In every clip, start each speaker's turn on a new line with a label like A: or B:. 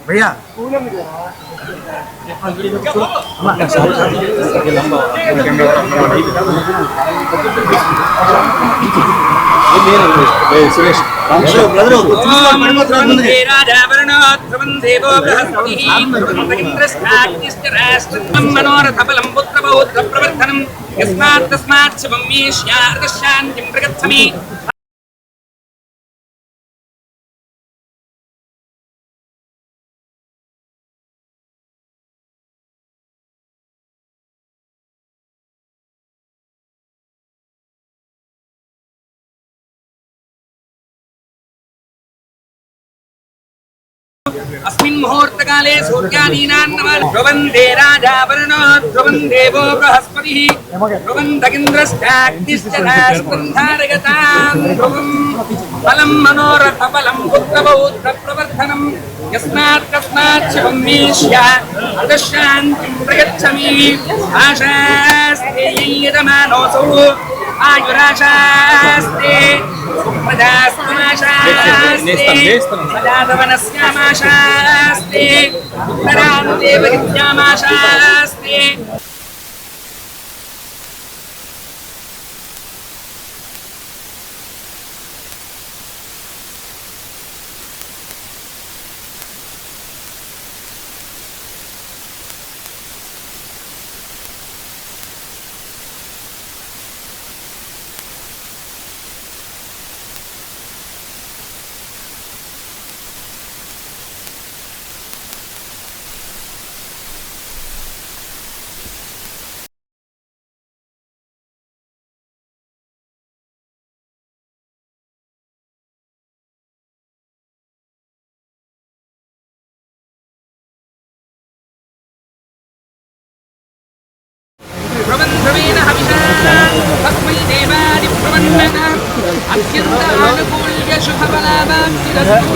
A: भैया सुरेश
B: मनोरथबलं पुत्रपौत्रप्रवर्धनं यस्मात् तस्मात् शुभं मे स्यार्दशान्तिं प्रगच्छमि। अस्मिन् मुहूर्तकाले सूर्यादीनां नमः ध्रुवन्ते राजा वरुणो ध्रुवं देवो बृहस्पतिः ध्रुवं दगिन्द्रश्चाग्निश्च राष्ट्रन्धारयतां ध्रुवं फलं मनोरथफलं पुत्रपौत्रप्रवर्धनं यस्मात् कस्मात् शुभं मे स्यात् अदशान्तिं प्रयच्छमि। आशास्ते यजमानोऽसौ आयुराशास्ते सदादवनस्यामाशास्ते उत्तरां देवगित्यामाशास्ते। ध्रुवन्ध्रुवेन हविषा तस्मै देवादिप्रवन्नः अत्यन्त आनुकूल्य शुभफलाभाप्तिरस्तु।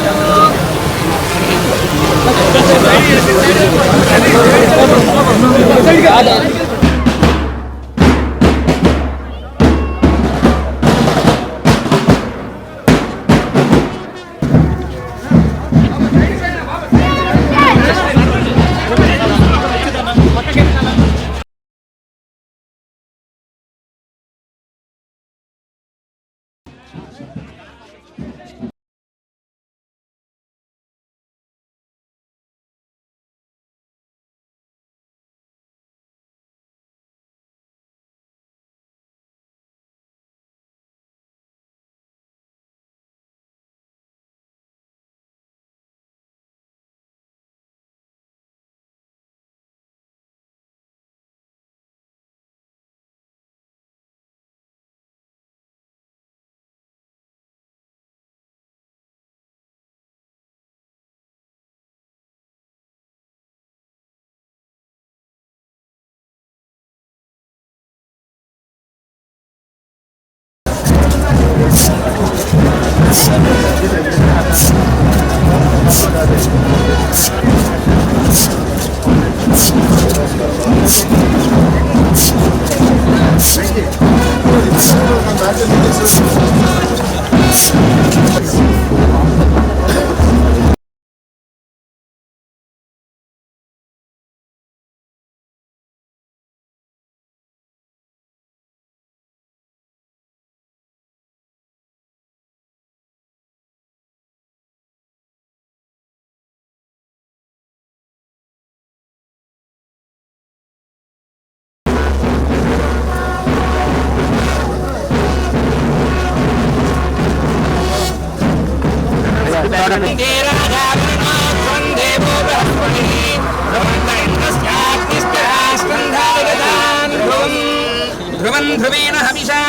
B: ध्रुवं ध्रुवेण हविषा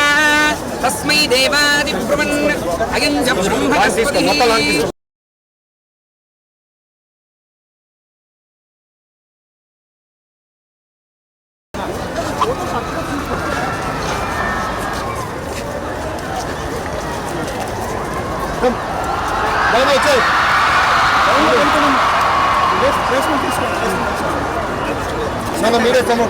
B: तस्मै देवादिप्रवन् अयं च ब्रह्मणस्पतिः।
A: Come. నాన్న మీరే కమో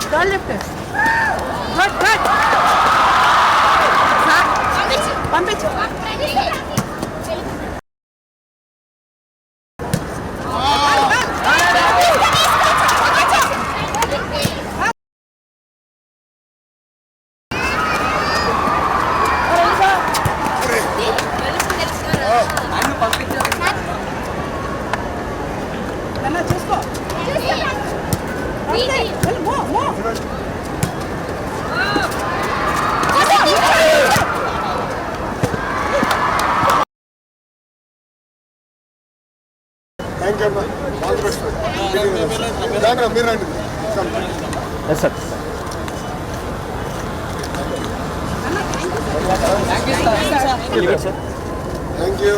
C: Don't lift it. Good, good. పంపించు చూసుకో
A: థ్యాంక్ యూ అమ్మా ఆల్ ది బెస్ట్ మీరు రండి
D: yes sir
A: thank you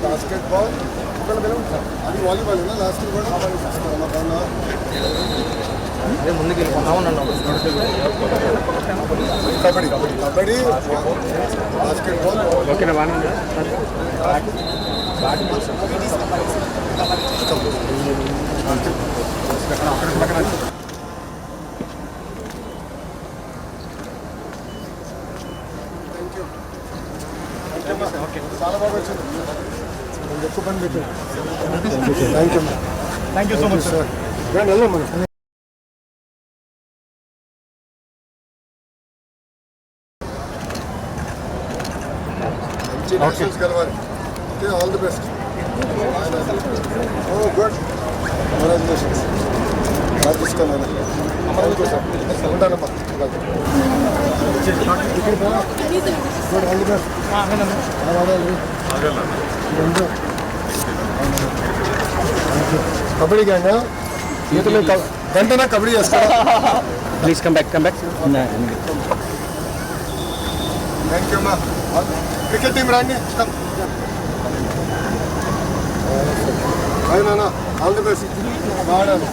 A: basketball అది వాలీబాల్ లాస్ట్ కూడా
D: అదే ముందుకు వెళ్ళిపోతాము నన్ను
A: కబడ్డీ కబడ్డీ బాస్కెట్బాల్
D: ఓకేనా బాగుందా
A: చాలా బాగా వచ్చింది ఎక్కువ పని పెట్టాను thank you so much sir వెళ్దాం మనం మంచి నేషనల్స్ కలవాలి okay all the best oh good congratulations Rajasthan thank you sir ఉంటానమ్మా good all the best kabaddi gang గంటనా కబడ్డీ చేస్తారా
D: please come back
A: thank you అమ్మా క్రికెట్ టీం రండి హాయ్ నాన్న ఆల్ ది బెస్ట్ బాగున్నాను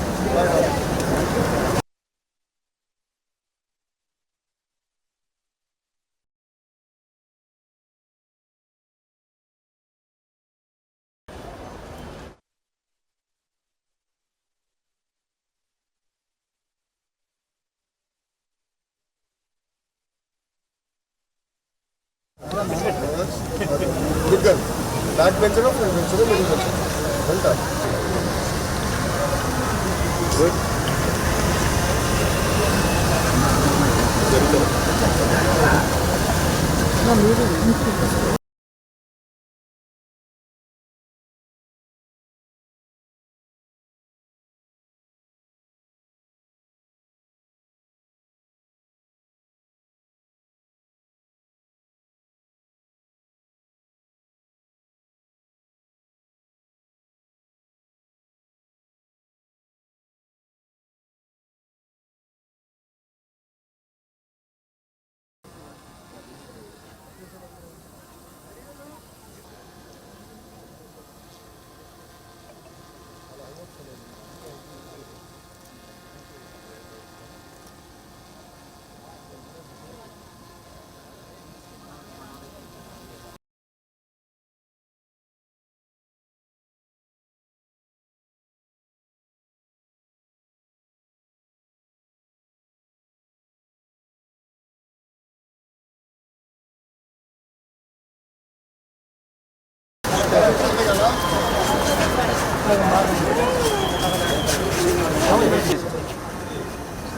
A: good girl back bencher front bencher middle bencher వెళ్తా good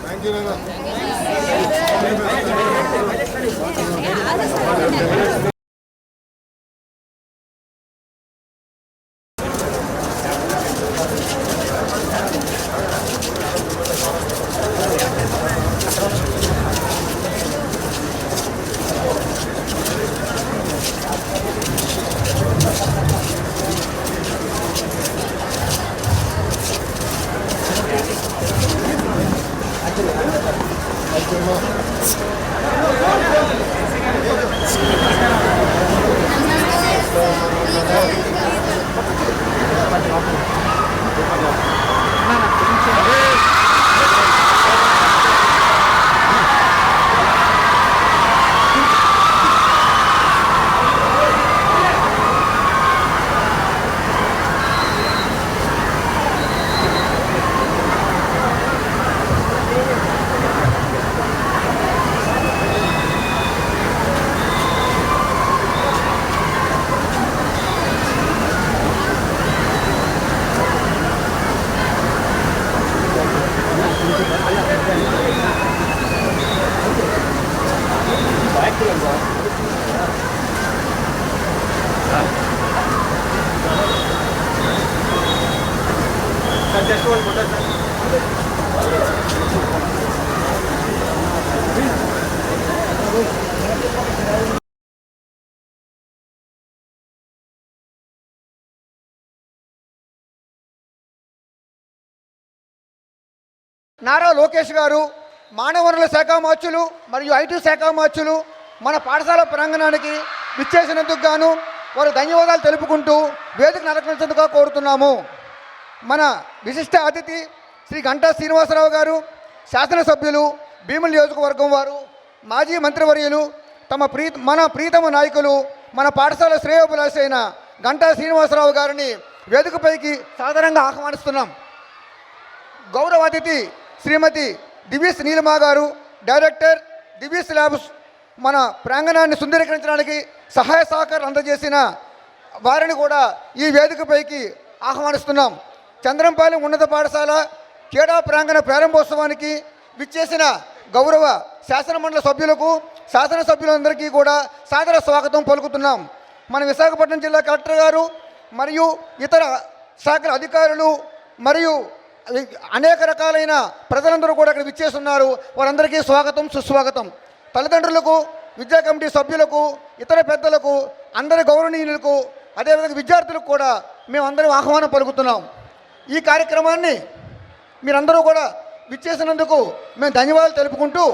A: thank you నాన్న
E: నారా లోకేష్ గారు మానవ వనరుల శాఖ మార్చులు మరియు ఐటీ శాఖ మార్చులు మన పాఠశాల ప్రాంగణానికి విచ్చేసినందుకు గాను వారు ధన్యవాదాలు తెలుపుకుంటూ వేదికను అలంకరించేందుకు కోరుతున్నాము. మన విశిష్ట అతిథి శ్రీ గంటా శ్రీనివాసరావు గారు, శాసనసభ్యులు, భీముల నియోజకవర్గం వారు, మాజీ మంత్రివర్యులు, మన ప్రీతమ నాయకులు, మన పాఠశాల శ్రేయోభిలాషి అయిన గంటా శ్రీనివాసరావు గారిని వేదికపైకి సాదరంగా ఆహ్వానిస్తున్నాం. గౌరవ అతిథి శ్రీమతి దివ్యస్ నీలిమా గారు, డైరెక్టర్ దివ్యస్ ల్యాబ్స్, మన ప్రాంగణాన్ని సుందరీకరించడానికి సహాయ సహకారాలు అందజేసిన వారిని కూడా ఈ వేదికపైకి ఆహ్వానిస్తున్నాం. చంద్రంపాలెం ఉన్నత పాఠశాల క్రీడా ప్రాంగణ ప్రారంభోత్సవానికి విచ్చేసిన గౌరవ శాసనమండలి సభ్యులకు, శాసనసభ్యులందరికీ కూడా సాదర స్వాగతం పలుకుతున్నాం. మన విశాఖపట్నం జిల్లా కలెక్టర్ గారు మరియు ఇతర శాఖల అధికారులు మరియు అనేక రకాలైన ప్రజలందరూ కూడా ఇక్కడ విచ్చేస్తున్నారు. వారందరికీ స్వాగతం, సుస్వాగతం. తల్లిదండ్రులకు, విద్యా కమిటీ సభ్యులకు, ఇతర పెద్దలకు, అందరి గౌరవనీయులకు, అదేవిధంగా విద్యార్థులకు కూడా మేమందరం ఆహ్వానం పలుకుతున్నాం. ఈ కార్యక్రమాన్ని మీరందరూ కూడా విచ్చేసినందుకు మేము ధన్యవాదాలు తెలుపుకుంటూ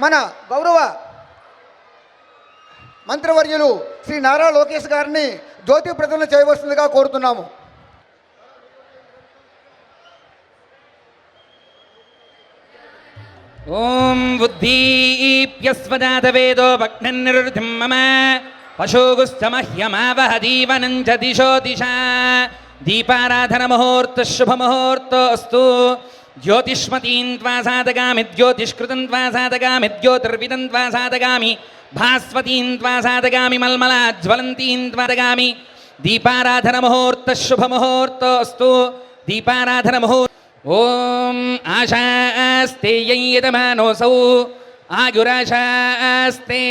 E: మన గౌరవ మంత్రివర్యులు శ్రీ నారా లోకేష్ గారిని జ్యోతి ప్రతిజ్ఞ చేయవలసిందిగా కోరుతున్నాము.
B: ఓం బుద్ధీప్యస్వదాతవేదో భగ్నిర్నిరుధిం మమ పశోగుస్తమహ్యమావహదీవనం చ దిశో దిశా దీపారాధన ముహూర్త శుభముహూర్తోస్తు జ్యోతిష్మతీం త్వా సాధగామి జ్యోతిష్కృతం త్వా సాధగామి జ్యోతిర్విదం త్వా సాధగామి భాస్వతీం త్వా సాధగామి మల్మలాజ్వలంతీం త్వా సాధగామి దీపారాధన ముహూర్త శుభముహూర్తోస్తు దీపారాధన ముహూర్త ఓం ఆశాస్తే యయదమానోసౌ ఆయురాశాస్తే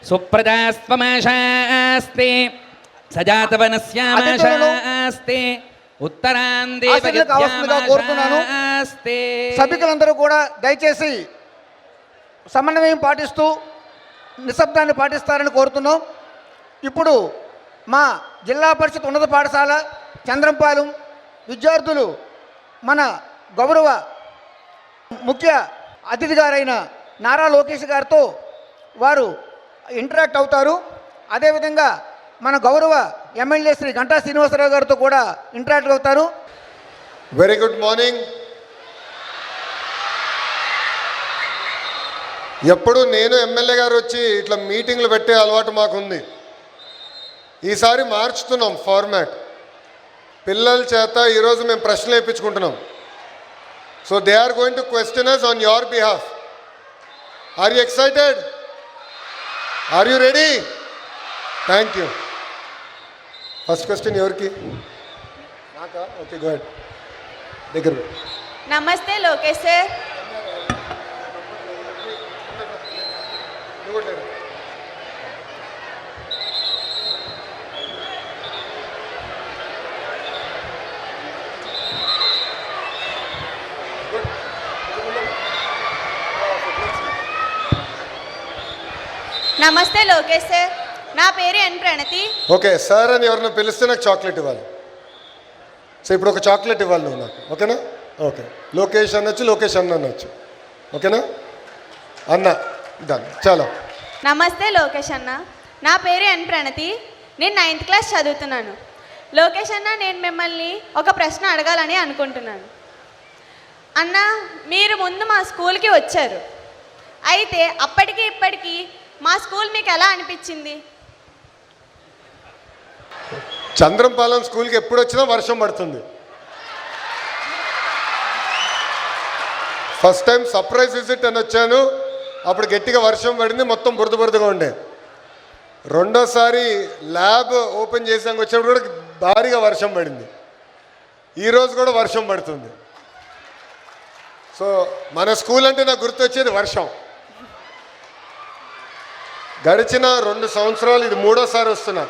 B: సుప్రజాస్త్వమాశాస్తే సజాతవనస్యామాశాస్తే ఉత్తరాందే
E: కోరుతున్నాను. సభికులందరూ కూడా దయచేసి సమన్వయం పాటిస్తూ నిశ్శబ్దాన్ని పాటిస్తారని కోరుతున్నాం. ఇప్పుడు మా జిల్లా పరిషత్ ఉన్నత పాఠశాల చంద్రంపాలెం విద్యార్థులు మన గౌరవ ముఖ్య అతిథి గారైన నారా లోకేష్ గారితో వారు ఇంటరాక్ట్ అవుతారు. అదేవిధంగా మన గౌరవ ఎమ్మెల్యే శ్రీ గంటా శ్రీనివాసరావు గారితో కూడా ఇంటరాక్ట్ అవుతారు.
A: Very good morning. ఎప్పుడు నేను ఎమ్మెల్యే గారు వచ్చి ఇట్లా మీటింగ్లు పెట్టే అలవాటు మాకుంది. ఈసారి మార్చుతున్నాం ఫార్మాట్. పిల్లల చేత ఈరోజు మేము ప్రశ్నలు వేయించుకుంటున్నాం. So they are going to question us on your behalf. Are you excited? Are you ready? Thank you. First question ఎవరికి? నాకా? Okay, go head. దగ్గర
F: నమస్తే లోకేష్ సార్. నమస్తే లోకేష్ సార్, నా పేరు ఎన్ ప్రణతి.
A: ఓకే సార్ అని ఎవరైనా పిలిస్తే నాకు చాక్లెట్ ఇవ్వాలి. సో ఇప్పుడు ఒక చాక్లెట్ ఇవ్వాలి నువ్వు నాకు, ఓకేనా? ఓకే, లోకేష్ అనొచ్చు, లోకేష్ అన్న అనొచ్చు, ఓకేనా? అన్న దాన్ని చాలా.
F: నమస్తే లోకేష్ అన్న, నా పేరు ఎన్ ప్రణతి. నేను 9th క్లాస్ చదువుతున్నాను. లోకేష్ అన్న, నేను మిమ్మల్ని ఒక ప్రశ్న అడగాలని అనుకుంటున్నాను. అన్న, మీరు ముందు మా స్కూల్కి వచ్చారు. అయితే అప్పటికి ఇప్పటికీ మా స్కూల్ మీకు ఎలా అనిపించింది?
A: చంద్రంపాలెం స్కూల్కి ఎప్పుడు వచ్చినా వర్షం పడుతుంది. ఫస్ట్ టైం సర్ప్రైజ్ విజిట్ అని వచ్చాను, అప్పుడు గట్టిగా వర్షం పడింది, మొత్తం బురద బురదగా ఉండే. రెండోసారి ల్యాబ్ ఓపెన్ చేసాక వచ్చినప్పుడు కూడా భారీగా వర్షం పడింది. ఈరోజు కూడా వర్షం పడుతుంది. సో మన స్కూల్ అంటే నాకు గుర్తొచ్చేది వర్షం. గడిచిన 2 సంవత్సరాలు, ఇది 3వ వస్తున్నా.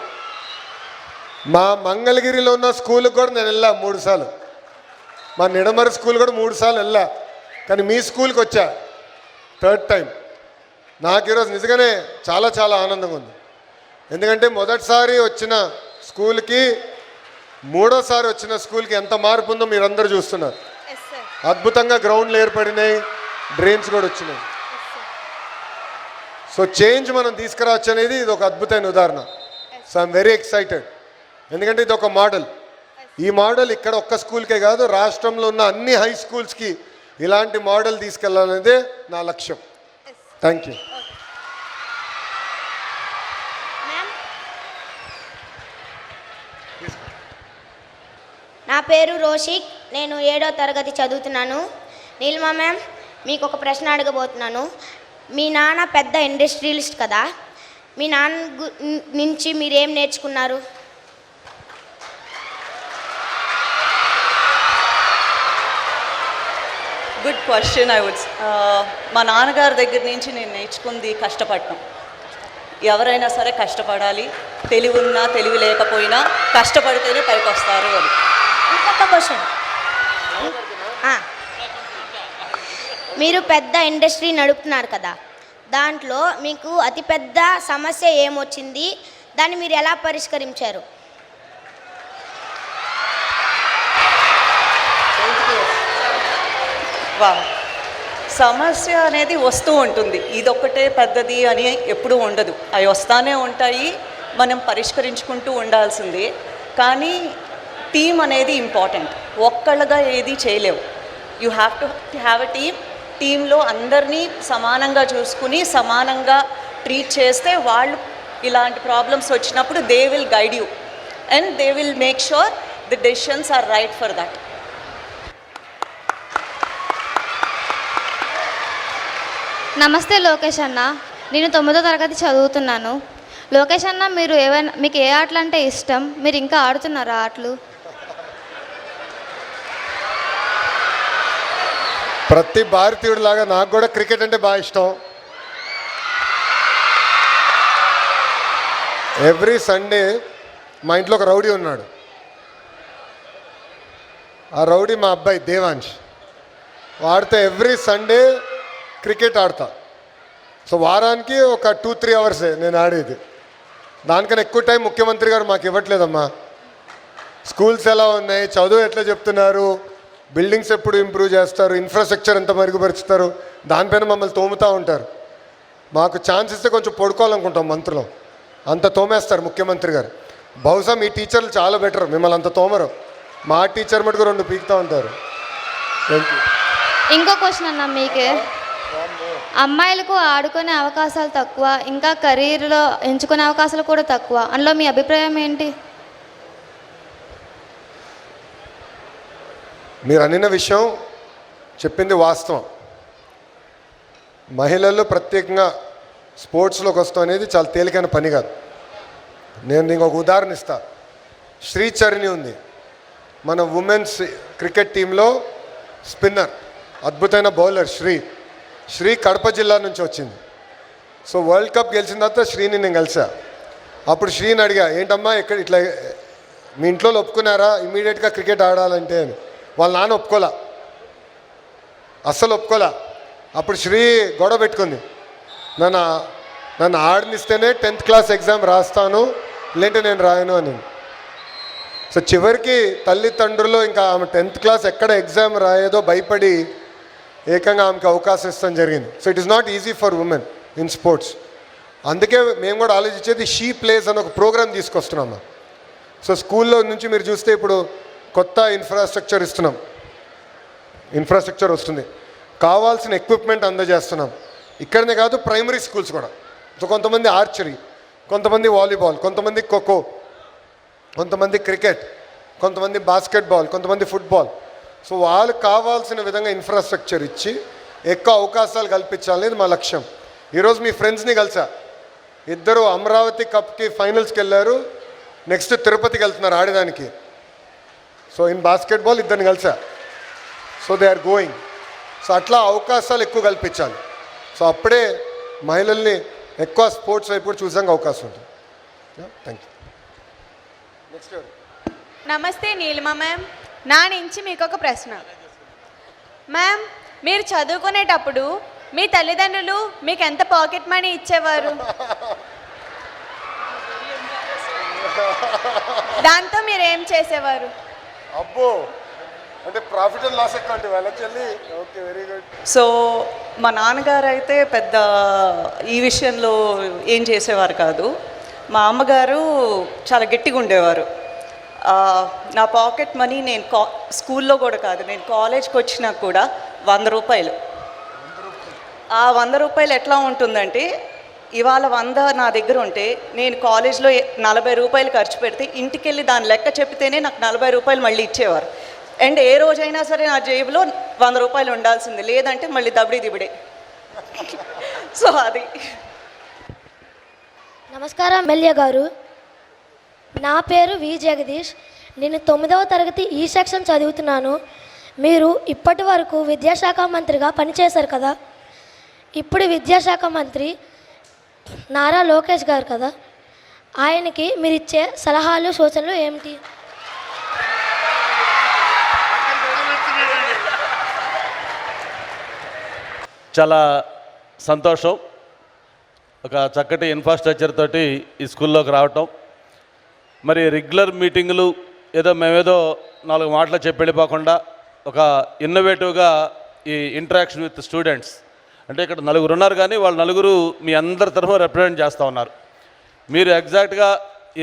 A: మా మంగళగిరిలో ఉన్న స్కూల్కి కూడా నేను వెళ్ళా 3 సార్లు. మా నిడమరి స్కూల్ కూడా 3 సార్లు వెళ్ళా, కానీ మీ స్కూల్కి వచ్చా 3rd టైం. నాకు ఈరోజు నిజంగానే చాలా చాలా ఆనందంగా ఉంది. ఎందుకంటే మొదటిసారి వచ్చిన స్కూల్కి 3వ సారి వచ్చిన స్కూల్కి ఎంత మార్పు ఉందో మీరందరూ చూస్తున్నారు. అద్భుతంగా గ్రౌండ్లు ఏర్పడినాయి, డ్రైన్స్ కూడా వచ్చినాయి. సో చేంజ్ మనం తీసుకురావచ్చు అనేది ఇది ఒక అద్భుతమైన ఉదాహరణ. So I'm very excited. ఎందుకంటే ఇది ఒక మోడల్. ఈ మోడల్ ఇక్కడ ఒక్క స్కూల్కే కాదు, రాష్ట్రంలో ఉన్న అన్ని హై స్కూల్స్కి ఇలాంటి మోడల్ తీసుకెళ్లాలనేదే నా లక్ష్యం. Thank you.
G: నా పేరు రోషిక్, నేను 7వ తరగతి చదువుతున్నాను. నీలిమా మ్యామ్, మీకు ఒక ప్రశ్న అడగబోతున్నాను. మీ నాన్న పెద్ద ఇండస్ట్రియలిస్ట్ కదా, మీ నాన్న నుంచి మీరేం నేర్చుకున్నారు?
H: Good question. మా నాన్నగారి దగ్గర నుంచి నేను నేర్చుకుంది కష్టపడటం. ఎవరైనా సరే కష్టపడాలి, తెలివి ఉన్నా తెలివి లేకపోయినా కష్టపడితేనే పైకి వస్తారు అని.
G: ఇంకొక క్వశ్చన్, మీరు పెద్ద ఇండస్ట్రీ నడుపుతున్నారు కదా, దాంట్లో మీకు అతిపెద్ద సమస్య ఏమొచ్చింది, దాన్ని మీరు ఎలా పరిష్కరించారు?
H: వా సమస్య అనేది వస్తూ ఉంటుంది. ఇదొక్కటే పెద్దది అని ఎప్పుడూ ఉండదు, అవి వస్తానే ఉంటాయి, మనం పరిష్కరించుకుంటూ ఉండాల్సిందే. కానీ టీం అనేది ఇంపార్టెంట్. ఒక్కళ్ళగా ఏది చేయలేవు. You have to have a team. టీంలో అందరినీ సమానంగా చూసుకుని సమానంగా ట్రీట్ చేస్తే వాళ్ళు ఇలాంటి ప్రాబ్లమ్స్ వచ్చినప్పుడు they will guide you and they will make sure the decisions are right for that.
F: నమస్తే లోకేష్ అన్న, నేను 9వ తరగతి చదువుతున్నాను. లోకేష్ అన్న, మీకు ఏ ఆటలు అంటే ఇష్టం? మీరు ఇంకా ఆడుతున్నారా ఆటలు?
A: ప్రతి భారతీయుడిలాగా నాకు కూడా క్రికెట్ అంటే బాగా ఇష్టం. ఎవ్రీ సండే మా ఇంట్లో ఒక రౌడీ ఉన్నాడు. ఆ రౌడీ మా అబ్బాయి దేవాంశ్. వాడితే ఎవ్రీ సండే క్రికెట్ ఆడతా. సో వారానికి ఒక 2-3 అవర్సే నేను ఆడేది. దానికన్నా ఎక్కువ టైం ముఖ్యమంత్రి గారు మాకు ఇవ్వట్లేదమ్మా. స్కూల్స్ ఎలా ఉన్నాయి, చదువు ఎట్లా చెప్తున్నారు, బిల్డింగ్స్ ఎప్పుడు ఇంప్రూవ్ చేస్తారు, ఇన్ఫ్రాస్ట్రక్చర్ ఎంత మెరుగుపరుచుతారు, దానిపైన మమ్మల్ని తోముతూ ఉంటారు. మాకు ఛాన్స్ ఇస్తే కొంచెం పడుకోవాలనుకుంటాం మంత్రులు, అంత తోమేస్తారు ముఖ్యమంత్రి గారు. బహుశా మీ టీచర్లు చాలా బెటర్, మిమ్మల్ని అంత తోమరు. మా టీచర్ మటుకు 2 పీకుతూ ఉంటారు. Thank you.
F: ఇంకో క్వశ్చన్ అన్న, మీకే అమ్మాయిలకు ఆడుకునే అవకాశాలు తక్కువ, ఇంకా కెరీర్లో ఎంచుకునే అవకాశాలు కూడా తక్కువ, అందులో మీ అభిప్రాయం ఏంటి?
A: మీరు అనిన విషయం చెప్పింది వాస్తవం. మహిళలు ప్రత్యేకంగా స్పోర్ట్స్లోకి వస్తాం అనేది చాలా తేలికైన పని కాదు. నేను నీకు ఒక ఉదాహరణ ఇస్తా. శ్రీచరణి ఉంది, మన ఉమెన్స్ క్రికెట్ టీంలో స్పిన్నర్, అద్భుతమైన బౌలర్. శ్రీ కడప జిల్లా నుంచి వచ్చింది. సో వరల్డ్ కప్ గెలిచిన తర్వాత శ్రీని నేను కలిసా. అప్పుడు శ్రీని అడిగా, ఏంటమ్మా ఎక్కడ ఇట్లా మీ ఇంట్లో ఒప్పుకున్నారా ఇమీడియట్గా క్రికెట్ ఆడాలంటే అని. వాళ్ళ నాన్న ఒప్పుకోలా, అస్సలు ఒప్పుకోలా. అప్పుడు శ్రీ గొడవ పెట్టుకుంది, నన్ను ఆడనిస్తేనే 10th క్లాస్ ఎగ్జామ్ రాస్తాను, లేదంటే నేను రాయను అని. సో చివరికి తల్లిదండ్రులు ఇంకా ఆమె 10th క్లాస్ ఎక్కడ ఎగ్జామ్ రాయేదో భయపడి ఏకంగా ఆమెకు అవకాశం ఇస్తాం జరిగింది. So it is not easy for women in sports. అందుకే మేము కూడా ఆలోచించేది షీ ప్లేస్ అని ఒక ప్రోగ్రామ్ తీసుకొస్తున్నాము. సో స్కూల్లో నుంచి మీరు చూస్తే ఇప్పుడు కొత్త ఇన్ఫ్రాస్ట్రక్చర్ ఇస్తున్నాం, ఇన్ఫ్రాస్ట్రక్చర్ వస్తుంది, కావాల్సిన ఎక్విప్మెంట్ అందజేస్తున్నాం. ఇక్కడనే కాదు, ప్రైమరీ స్కూల్స్ కూడా. సో కొంతమంది ఆర్చరీ, కొంతమంది వాలీబాల్, కొంతమంది ఖోఖో, కొంతమంది క్రికెట్, కొంతమంది బాస్కెట్బాల్, కొంతమంది ఫుట్బాల్. సో వాళ్ళకి కావాల్సిన విధంగా ఇన్ఫ్రాస్ట్రక్చర్ ఇచ్చి ఎక్కువ అవకాశాలు కల్పించాలనేది మా లక్ష్యం. ఈరోజు మీ ఫ్రెండ్స్ని కలిసా, ఇద్దరు అమరావతి కప్కి ఫైనల్స్కి వెళ్ళారు, నెక్స్ట్ తిరుపతికి వెళ్తున్నారు ఆడడానికి. సో ఇన్ బాస్కెట్బాల్ ఇద్దరిని కలిసా. So they are going. So అట్లా అవకాశాలు ఎక్కువ కల్పించాలి. సో అప్పుడే మహిళల్ని ఎక్కువ స్పోర్ట్స్ వైపు కూడా చూసాక అవకాశం ఉంటుంది. Thank you. నెక్స్ట్
F: నమస్తే నీలిమా మ్యామ్, నా నుంచి మీకు ఒక ప్రశ్న. మ్యామ్, మీరు చదువుకునేటప్పుడు మీ తల్లిదండ్రులు మీకు ఎంత పాకెట్ మనీ ఇచ్చేవారు? దాంతో మీరు ఏం చేసేవారు?
A: అబ్బో, అంటే ప్రాఫిట్ అండ్ లాస్ అకౌంట్ వెళ్ళొచ్చి. Okay, very good.
H: సో మా నాన్నగారు అయితే పెద్ద ఈ విషయంలో ఏం చేసేవారు కాదు. మా అమ్మగారు చాలా గట్టిగా ఉండేవారు. నా పాకెట్ మనీ నేను స్కూల్లో కూడా కాదు, నేను కాలేజ్కి వచ్చినా కూడా 100 రూపాయలు. ఆ 100 రూపాయలు ఎట్లా ఉంటుందంటే, ఇవాళ 100 నా దగ్గర ఉంటే నేను కాలేజ్లో 40 రూపాయలు ఖర్చు పెడితే ఇంటికి వెళ్ళి దాని లెక్క చెప్తేనే నాకు 40 రూపాయలు మళ్ళీ ఇచ్చేవారు. అండ్ ఏ రోజైనా సరే నా జేబులో 100 రూపాయలు ఉండాల్సింది, లేదంటే మళ్ళీ దబడి దిబిడే. సో అది.
G: నమస్కారం ఎమ్మెల్యే గారు, నా పేరు వి జగదీష్. నేను 9వ తరగతి ఈ సెక్షన్ చదువుతున్నాను. మీరు ఇప్పటి వరకు విద్యాశాఖ మంత్రిగా పనిచేశారు కదా. ఇప్పుడు విద్యాశాఖ మంత్రి నారా లోకేష్ గారు కదా, ఆయనకి మీరు ఇచ్చే సలహాలు సూచనలు ఏమిటి?
I: చాలా సంతోషం, ఒక చక్కటి ఇన్ఫ్రాస్ట్రక్చర్ తోటి ఈ స్కూల్లోకి రావటం. మరి రెగ్యులర్ మీటింగులు ఏదో మేమేదో 4 మాటలు చెప్పి వెళ్ళిపోకుండా ఒక ఇన్నోవేటివ్గా ఈ ఇంటరాక్షన్ విత్ స్టూడెంట్స్, అంటే ఇక్కడ 4 ఉన్నారు కానీ వాళ్ళు 4 మీ అందరి తరఫున రిప్రజెంట్ చేస్తూ ఉన్నారు. మీరు ఎగ్జాక్ట్గా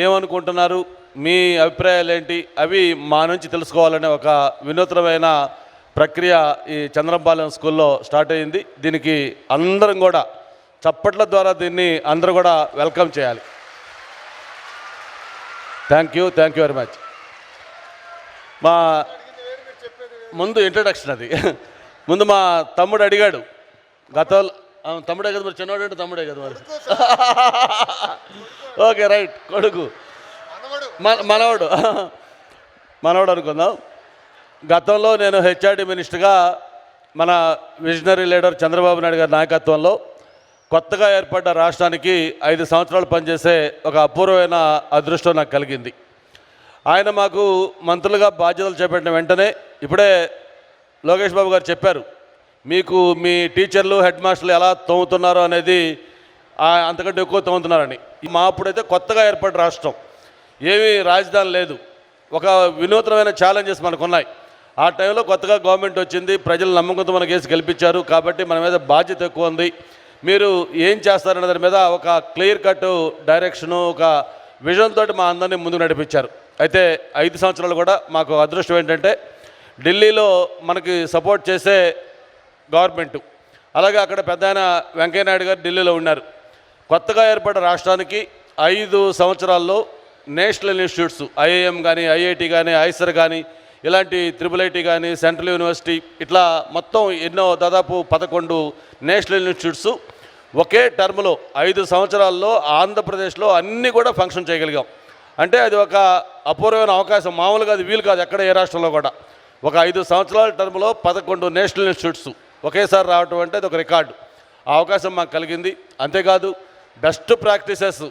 I: ఏమనుకుంటున్నారు, మీ అభిప్రాయాలు ఏంటి, అవి మా నుంచి తెలుసుకోవాలనే ఒక వినూత్నమైన ప్రక్రియ ఈ చంద్రంపాలెం స్కూల్లో స్టార్ట్ అయ్యింది. దీనికి అందరం కూడా చప్పట్ల ద్వారా దీన్ని అందరూ కూడా వెల్కమ్ చేయాలి. Thank you very much. మా ముందు ఇంట్రడక్షన్ అది. ముందు మా తమ్ముడు అడిగాడు గతంలో. తమ్ముడే కదా మరి, చిన్నవాడు అంటే తమ్ముడే కదా మరి. ఓకే, రైట్, కొడుకు మనవడు అనుకుందాం. గతంలో నేను హెచ్ఆర్డి మినిస్టర్గా మన విజనరీ లీడర్ చంద్రబాబు నాయుడు గారి నాయకత్వంలో కొత్తగా ఏర్పడ్డ రాష్ట్రానికి 5 సంవత్సరాలు పనిచేసే ఒక అపూర్వమైన అదృష్టం నాకు కలిగింది. ఆయన మాకు మంత్రులుగా బాధ్యతలు చేపట్టిన వెంటనే ఇప్పుడే లోకేష్ బాబు గారు చెప్పారు, మీకు మీ టీచర్లు హెడ్ మాస్టర్లు ఎలా తోముతున్నారో అనేది అంతకంటే ఎక్కువ తోముతున్నారని. మా అప్పుడైతే కొత్తగా ఏర్పడ్డ రాష్ట్రం, ఏమీ రాజధాని లేదు, ఒక వినూత్నమైన ఛాలెంజెస్ మనకున్నాయి. ఆ టైంలో కొత్తగా గవర్నమెంట్ వచ్చింది, ప్రజల నమ్మకంతో మనకు వేసి గెలిపించారు. కాబట్టి మన మీద బాధ్యత ఎక్కువ ఉంది, మీరు ఏం చేస్తారనే దాని మీద ఒక క్లియర్ కట్ డైరెక్షను, ఒక విజన్ తోటి మా అందరినీ ముందుకు నడిపించారు. అయితే 5 సంవత్సరాలు కూడా మాకు అదృష్టం ఏంటంటే ఢిల్లీలో మనకి సపోర్ట్ చేసే గవర్నమెంటు, అలాగే అక్కడ పెద్ద ఆయన వెంకయ్యనాయుడు గారు ఢిల్లీలో ఉన్నారు. కొత్తగా ఏర్పడ్డ రాష్ట్రానికి 5 సంవత్సరాల్లో నేషనల్ ఇన్స్టిట్యూట్స్, ఐఐఎం కానీ, ఐఐటి కానీ, ఐసర్ కానీ, ఇలాంటి IIIT కానీ, సెంట్రల్ యూనివర్సిటీ, ఇట్లా మొత్తం ఎన్నో దాదాపు 11 నేషనల్ ఇన్స్టిట్యూట్స్ ఒకే టర్మ్లో 5 సంవత్సరాల్లో ఆంధ్రప్రదేశ్లో అన్నీ కూడా ఫంక్షన్ చేయగలిగాం. అంటే అది ఒక అపూర్వమైన అవకాశం, మామూలుగా అది వీలు కాదు ఎక్కడ ఏ రాష్ట్రంలో కూడా. ఒక 5 సంవత్సరాల టర్మ్లో 11 నేషనల్ ఇన్స్టిట్యూట్స్ ఒకేసారి రావటం అంటే అది ఒక రికార్డు. ఆ అవకాశం మాకు కలిగింది. అంతేకాదు బెస్ట్ ప్రాక్టీసెస్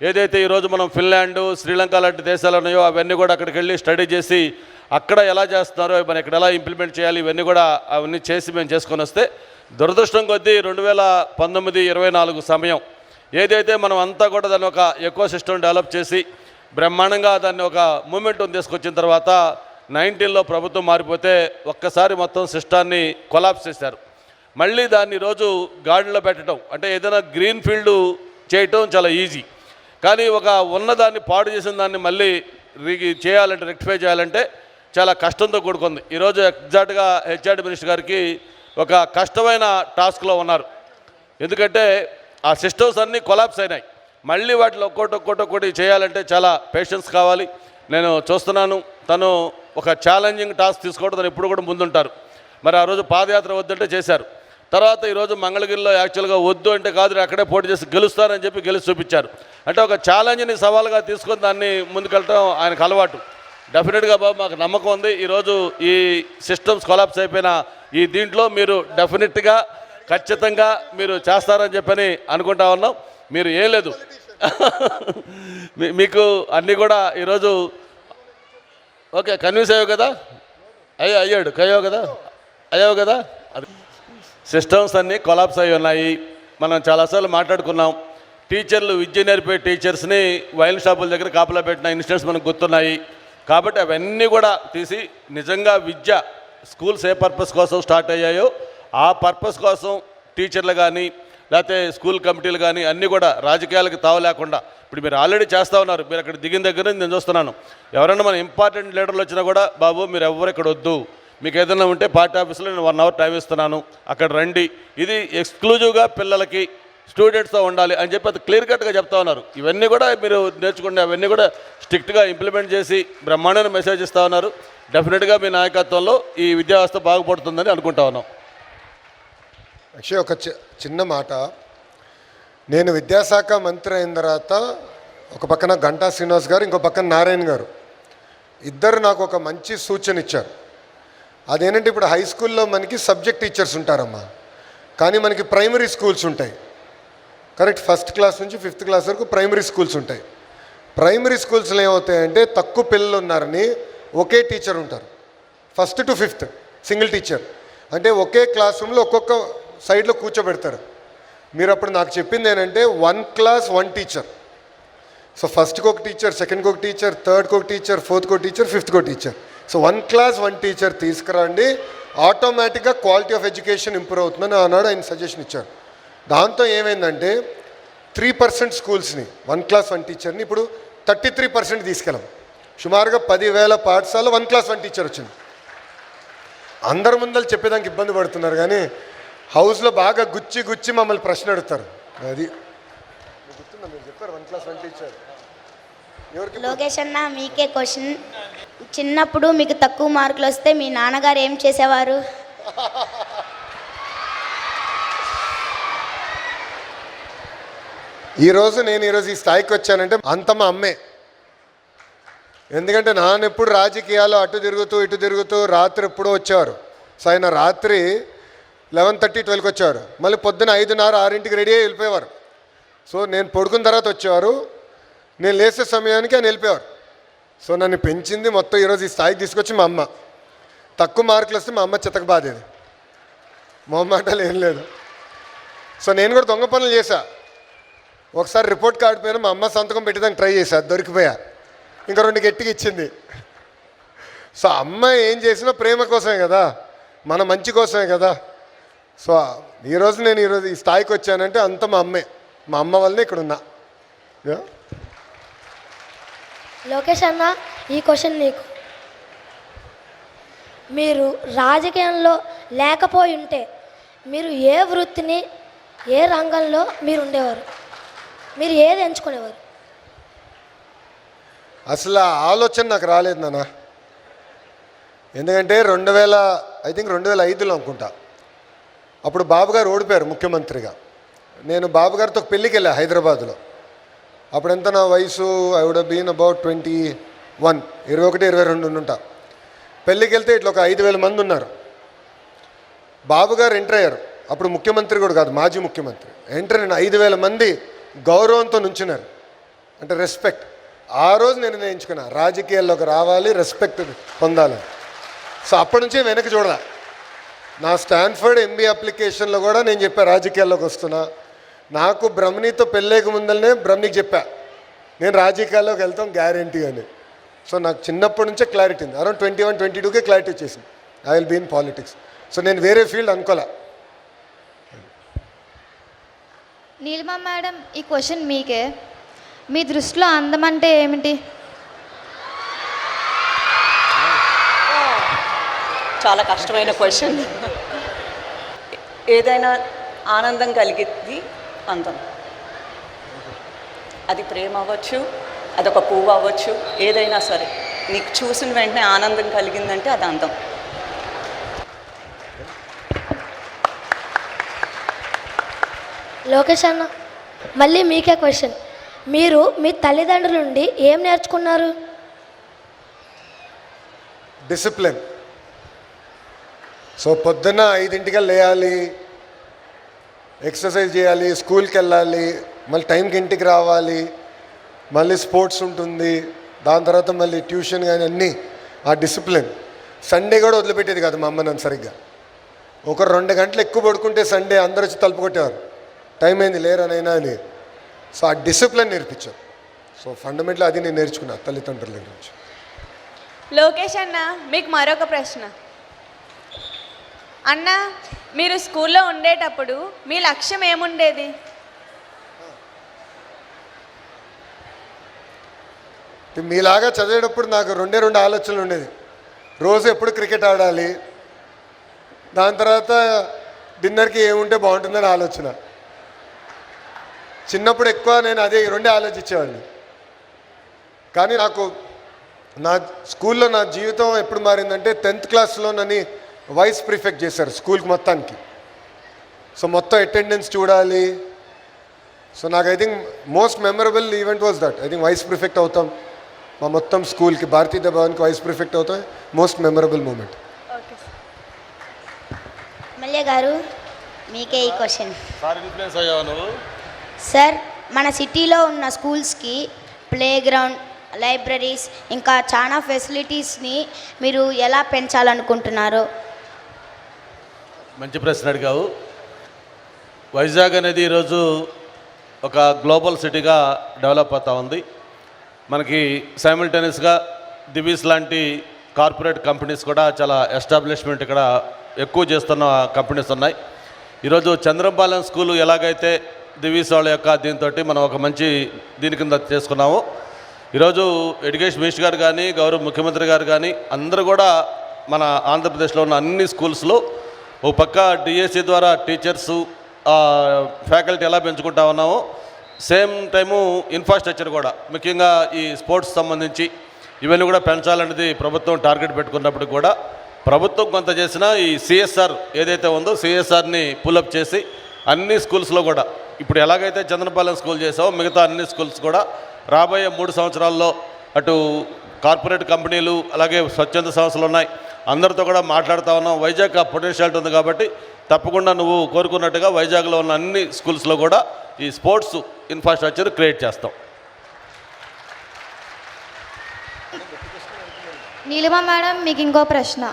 I: ఏదైతే ఈరోజు మనం ఫిన్లాండ్, శ్రీలంక లాంటి దేశాలు ఉన్నాయో అవన్నీ కూడా అక్కడికి వెళ్ళి స్టడీ చేసి అక్కడ ఎలా చేస్తున్నారో మనం ఇక్కడ ఎలా ఇంప్లిమెంట్ చేయాలి ఇవన్నీ కూడా అవన్నీ చేసి మేము చేసుకొని వస్తే, దురదృష్టం కొద్దీ 2019-24 సమయం ఏదైతే మనం అంతా కూడా దాన్ని ఒక ఎకో సిస్టమ్ డెవలప్ చేసి బ్రహ్మాండంగా దాన్ని ఒక మూమెంటం తీసుకొచ్చిన తర్వాత 19లో ప్రభుత్వం మారిపోతే ఒక్కసారి మొత్తం సిస్టాన్ని కొలాప్స్ చేశారు. మళ్ళీ దాన్ని ఈరోజు గాడిలో పెట్టడం అంటే ఏదైనా గ్రీన్ ఫీల్డ్ చేయటం చాలా ఈజీ, కానీ ఒక ఉన్నదాన్ని పాడు చేసిన దాన్ని మళ్ళీ చేయాలంటే, రెక్టిఫై చేయాలంటే చాలా కష్టంతో కూడుకుంది. ఈరోజు ఎగ్జాక్ట్గా హెచ్ఆర్డి మినిస్టర్ గారికి ఒక కష్టమైన టాస్క్లో ఉన్నారు. ఎందుకంటే ఆ సిస్టమ్స్ అన్నీ కొలాప్స్ అయినాయి. మళ్ళీ వాటిలో ఒక్కొక్కటి చేయాలంటే చాలా పేషెన్స్ కావాలి. నేను చూస్తున్నాను తను ఒక ఛాలెంజింగ్ టాస్క్ తీసుకోవడం, తను ఇప్పుడు కూడా ముందుంటారు. మరి ఆ రోజు పాదయాత్ర వద్దంటే చేశారు. తర్వాత ఈరోజు మంగళగిరిలో యాక్చువల్గా వద్దు అంటే కాదు అక్కడే పోటీ చేసి గెలుస్తారని చెప్పి గెలిచి చూపించారు. అంటే ఒక ఛాలెంజ్ని సవాల్గా తీసుకొని దాన్ని ముందుకెళ్ళటం ఆయనకు అలవాటు. డెఫినెట్గా బాబు మాకు నమ్మకం ఉంది, ఈరోజు ఈ సిస్టమ్స్ కొలాప్స్ అయిపోయిన ఈ దీంట్లో మీరు డెఫినెట్గా ఖచ్చితంగా మీరు చేస్తారని చెప్పని అనుకుంటా ఉన్నాం. మీరు ఏం లేదు మీకు అన్నీ కూడా ఈరోజు ఓకే కన్విన్స్ అయ్యావు కదా, అయ్యావు కదా అది సిస్టమ్స్ అన్నీ కొలాప్స్ అయి ఉన్నాయి. మనం చాలాసార్లు మాట్లాడుకున్నాం. టీచర్లు విద్య నేర్పే టీచర్స్ని వైన్ షాపుల దగ్గర కాపలా పెట్టిన ఇన్సిడెంట్స్ మనకు గుర్తున్నాయి. కాబట్టి అవన్నీ కూడా తీసి నిజంగా విద్య స్కూల్స్ ఏ పర్పస్ కోసం స్టార్ట్ అయ్యాయో ఆ పర్పస్ కోసం టీచర్లు కానీ లేకపోతే స్కూల్ కమిటీలు కానీ అన్నీ కూడా రాజకీయాలకు తావు లేకుండా ఇప్పుడు మీరు ఆల్రెడీ చేస్తూ ఉన్నారు. మీరు అక్కడ దిగిన దగ్గర నుంచి నేను చూస్తున్నాను. ఎవరైనా మన ఇంపార్టెంట్ లీడర్లు వచ్చినా కూడా బాబు మీరు ఎవరు ఇక్కడ వద్దు, మీకు ఏదైనా ఉంటే పార్టీ ఆఫీస్లో నేను 1 అవర్ టైం ఇస్తున్నాను, అక్కడ రండి, ఇది ఎక్స్క్లూజివ్గా పిల్లలకి స్టూడెంట్స్తో ఉండాలి అని చెప్పి అది క్లియర్ కట్గా చెప్తా ఉన్నారు. ఇవన్నీ కూడా మీరు నేర్చుకుంటే అవన్నీ కూడా స్ట్రిక్ట్గా ఇంప్లిమెంట్ చేసి బ్రహ్మాండమైన మెసేజ్ ఇస్తూ ఉన్నారు. డెఫినెట్గా మీ నాయకత్వంలో ఈ విద్యా వ్యవస్థ బాగుపడుతుందని అనుకుంటా ఉన్నాం.
A: యాక్చువల్లీ ఒక చిన్న మాట, నేను విద్యాశాఖ మంత్రి అయిన తర్వాత ఒక పక్కన గంటా శ్రీనివాస్ గారు, ఇంకో పక్కన నారాయణ గారు ఇద్దరు నాకు ఒక మంచి సూచన ఇచ్చారు. అదేంటంటే ఇప్పుడు హై స్కూల్లో మనకి సబ్జెక్ట్ టీచర్స్ ఉంటారమ్మా, కానీ మనకి ప్రైమరీ స్కూల్స్ ఉంటాయి. కరెక్ట్, 1st క్లాస్ నుంచి 5th క్లాస్ వరకు ప్రైమరీ స్కూల్స్ ఉంటాయి. ప్రైమరీ స్కూల్స్లో ఏమవుతాయంటే తక్కువ పిల్లలు ఉన్నారని ఒకే టీచర్ ఉంటారు. 1st to 5th single teacher, అంటే ఒకే క్లాస్ రూమ్లో ఒక్కొక్క సైడ్లో కూర్చోబెడతారు. మీరు అప్పుడు నాకు చెప్పింది ఏంటంటే 1 క్లాస్ 1 టీచర్. సో 1st ఒక టీచర్, 2nd ఒక టీచర్, 3rd ఒక టీచర్, 4th ఒక టీచర్, 5th ఒక టీచర్. సో 1 క్లాస్ 1 టీచర్ తీసుకురండి, ఆటోమేటిక్గా క్వాలిటీ ఆఫ్ ఎడ్యుకేషన్ ఇంప్రూవ్ అవుతుందని ఆనాడు ఆయన సజెషన్ ఇచ్చారు. దాంతో ఏమైందంటే 3% స్కూల్స్ని 1 క్లాస్ 1 టీచర్ని ఇప్పుడు 33% తీసుకెళ్ళాం. సుమారుగా 10,000 పాఠశాలలో 1 క్లాస్ 1 టీచర్ వచ్చింది. అందరి ముందలు చెప్పేదానికి ఇబ్బంది పడుతున్నారు, కానీ హౌస్లో బాగా గుచ్చి మమ్మల్ని ప్రశ్న అడుగుతారు. అది గుర్తుందా, మీరు చెప్పారు 1 క్లాస్ 1 టీచర్.
G: లోకేష్ అన్న, మీకే క్వశ్చన్. చిన్నప్పుడు మీకు తక్కువ మార్కులు వస్తే మీ నాన్నగారు ఏం చేసేవారు?
A: నేను ఈరోజు ఈ స్థాయికి వచ్చానంటే అంత మా అమ్మే. ఎందుకంటే నాన్న ఎప్పుడు రాజకీయాలు అటు తిరుగుతూ ఇటు తిరుగుతూ రాత్రి ఎప్పుడూ వచ్చేవారు. సో ఆయన రాత్రి 11:30, 12కి వచ్చేవారు, మళ్ళీ పొద్దున్న 5:30, 6ంటికి రెడీ అయ్యి వెళ్ళిపోయేవారు. సో నేను పడుకున్న తర్వాత వచ్చేవారు, నేను లేసే సమయానికి ఆయన వెళ్ళిపోయేవారు. సో నన్ను పెంచింది మొత్తం ఈరోజు ఈ స్థాయికి తీసుకొచ్చి మా అమ్మ. తక్కువ మార్కులు వస్తే మా అమ్మ చితక బాధేది, మొహమాటాలు ఏం లేదు. సో నేను కూడా దొంగ పనులు చేశా. ఒకసారి రిపోర్ట్ కార్డు పైన మా అమ్మ సంతకం పెట్టేదానికి ట్రై చేశా, దొరికిపోయా. ఇంకా 2 గట్టిగా ఇచ్చింది. సో అమ్మ ఏం చేసినా ప్రేమ కోసమే కదా, మన మంచి కోసమే కదా. సో నేను ఈరోజు ఈ స్థాయికి వచ్చానంటే అంత మా అమ్మే, మా అమ్మ వల్లనే ఇక్కడ ఉన్నా.
J: లోకేష్ అన్న, ఈ క్వశ్చన్ నీకు. మీరు రాజకీయంలో లేకపోయి ఉంటే మీరు ఏ వృత్తిని, ఏ రంగంలో మీరు ఉండేవారు? మీరు ఏది ఎంచుకునేవారు?
A: అసలు ఆ ఆలోచన నాకు రాలేదు నాన్న. ఎందుకంటే 2005లో అనుకుంటా, అప్పుడు బాబు గారు ఓడిపోయారు ముఖ్యమంత్రిగా. నేను బాబు గారితో ఒక పెళ్ళికి వెళ్ళా హైదరాబాద్లో. అప్పుడెంత నా వయసు, I would have been about 21, 22 ఉంటా. పెళ్ళికి వెళ్తే ఇట్లా ఒక 5,000 మంది ఉన్నారు. బాబు గారు ఎంటర్ అయ్యారు, అప్పుడు ముఖ్యమంత్రి కూడా కాదు, మాజీ ముఖ్యమంత్రి. ఎంటర్ అయిన 5,000 మంది గౌరవంతో నుంచున్నారు, అంటే రెస్పెక్ట్. ఆ రోజు నేను నిర్ణయించుకున్నా రాజకీయాల్లోకి రావాలి, రెస్పెక్ట్ పొందాలి. సో అప్పటి నుంచే వెనక్కి చూడాలి. నా స్టాన్ఫర్డ్ MBA అప్లికేషన్లో కూడా నేను చెప్పా రాజకీయాల్లోకి వస్తున్నా. నాకు బ్రహ్మణితో పెళ్ళేక ముందరనే బ్రహ్మణికి చెప్పా నేను రాజకీయాల్లోకి వెళ్తాం గ్యారంటీ అని. సో నాకు చిన్నప్పటి నుంచే క్లారిటీ ఉంది. అరౌండ్ 21, 22కే క్లారిటీ వచ్చేసింది, I will be in politics. So నేను వేరే ఫీల్డ్ అనుకోలే.
F: నీలిమ మేడం, ఈ క్వశ్చన్ మీకే. మీ దృష్టిలో అందం అంటే ఏమిటి?
H: చాలా కష్టమైన క్వశ్చన్. ఏదైనా ఆనందం కలిగిద్ది అందం. అది ప్రేమ అవ్వచ్చు, అదొక పువ్వు అవ్వచ్చు, ఏదైనా సరే నీకు చూసిన వెంటనే ఆనందం కలిగిందంటే అది అందం.
J: లోకేష్ అన్న, మళ్ళీ మీకే క్వశ్చన్. మీరు మీ తల్లిదండ్రుల నుండి ఏం నేర్చుకున్నారు?
A: డిసిప్లిన్. సో పొద్దున్న 5ంటికి లేయాలి, ఎక్సర్సైజ్ చేయాలి, స్కూల్కి వెళ్ళాలి, మళ్ళీ టైంకి ఇంటికి రావాలి, మళ్ళీ స్పోర్ట్స్ ఉంటుంది, దాని తర్వాత మళ్ళీ ట్యూషన్ కానీ అన్నీ, ఆ డిసిప్లిన్. సండే కూడా వదిలిపెట్టేది కాదు మా అమ్మ నన్ను సరిగ్గా. ఒక 2 గంటలు ఎక్కువ పడుకుంటే సండే అందరూ వచ్చి తలుపు కొట్టేవారు, టైం అయింది లేరనైనా అని. సో ఆ డిసిప్లిన్ నేర్పించారు. సో ఫండమెంటల్ అది నేను నేర్చుకున్నా తల్లిదండ్రుల దగ్గర నుంచి.
F: లోకేష్ అన్న, మీకు మరొక ప్రశ్న. అన్న, మీరు స్కూల్లో ఉండేటప్పుడు మీ లక్ష్యం ఏముండేది?
A: మీలాగా చదివేటప్పుడు నాకు 2 ఆలోచనలు ఉండేది. రోజు ఎప్పుడు క్రికెట్ ఆడాలి, దాని తర్వాత డిన్నర్కి ఏముంటే బాగుంటుందని ఆలోచన. చిన్నప్పుడు ఎక్కువ నేను అదే 2 ఆలోచించేవాడిని. కానీ నాకు నా స్కూల్లో నా జీవితం ఎప్పుడు మారిందంటే 10th క్లాస్లో నన్ను వైస్ ప్రిఫెక్ట్ చేశారు స్కూల్కి మొత్తానికి. సో మొత్తం అటెండెన్స్ చూడాలి. సో నాకు I think most memorable event was that. I think vice prefect అవుతాం మా మొత్తం స్కూల్కి, భారతీయ భవన్కి వైస్ ప్రిఫెక్ట్ అవుతాం. Most memorable moment.
G: ఎమ్మెల్యే గారు, మీకే ఈ క్వశ్చన్.
I: నువ్వు
G: సార్, మన సిటీలో ఉన్న స్కూల్స్కి ప్లే గ్రౌండ్, లైబ్రరీస్ ఇంకా చాలా ఫెసిలిటీస్ని మీరు ఎలా పెంచాలనుకుంటున్నారు?
I: మంచి ప్రశ్న అడిగావు. వైజాగ్ అనేది ఈరోజు ఒక గ్లోబల్ సిటీగా డెవలప్ అవుతూ ఉంది. మనకి సైమిల్టేనియస్గా దివీస్ లాంటి కార్పొరేట్ కంపెనీస్ కూడా చాలా ఎస్టాబ్లిష్మెంట్ ఇక్కడ ఎక్కువ చేస్తున్న కంపెనీస్ ఉన్నాయి. ఈరోజు చంద్రంపాలెం స్కూలు ఎలాగైతే దివీస్ వాళ్ళ యొక్క దీంతో మనం ఒక మంచి దీని కింద చేసుకున్నాము. ఈరోజు ఎడ్యుకేషన్ మినిస్టర్ గారు కానీ, గౌరవ ముఖ్యమంత్రి గారు కానీ అందరూ కూడా మన ఆంధ్రప్రదేశ్లో ఉన్న అన్ని స్కూల్స్లో ఒక పక్క డిఎస్సి ద్వారా టీచర్సు ఫ్యాకల్టీ ఎలా పెంచుకుంటా ఉన్నామో, సేమ్ టైము ఇన్ఫ్రాస్ట్రక్చర్ కూడా ముఖ్యంగా ఈ స్పోర్ట్స్ సంబంధించి ఇవన్నీ కూడా పెంచాలనేది ప్రభుత్వం టార్గెట్ పెట్టుకున్నప్పుడు కూడా ప్రభుత్వం కొంత చేసిన ఈ సిఎస్ఆర్ ఏదైతే ఉందో సిఎస్ఆర్ని పుల్అప్ చేసి అన్ని స్కూల్స్లో కూడా ఇప్పుడు ఎలాగైతే చంద్రపాలెం స్కూల్ చేసామో మిగతా అన్ని స్కూల్స్ కూడా రాబోయే 3 సంవత్సరాల్లో అటు కార్పొరేట్ కంపెనీలు అలాగే స్వచ్ఛంద సంస్థలు ఉన్నాయి, అందరితో కూడా మాట్లాడుతూ ఉన్నాం. వైజాగ్ పొటెన్షియాలిటీ ఉంది కాబట్టి తప్పకుండా నువ్వు కోరుకున్నట్టుగా వైజాగ్లో ఉన్న అన్ని స్కూల్స్లో కూడా ఈ స్పోర్ట్స్ ఇన్ఫ్రాస్ట్రక్చర్ క్రియేట్ చేస్తాం.
F: నీలిమ మేడం, మీకు ఇంకో ప్రశ్న.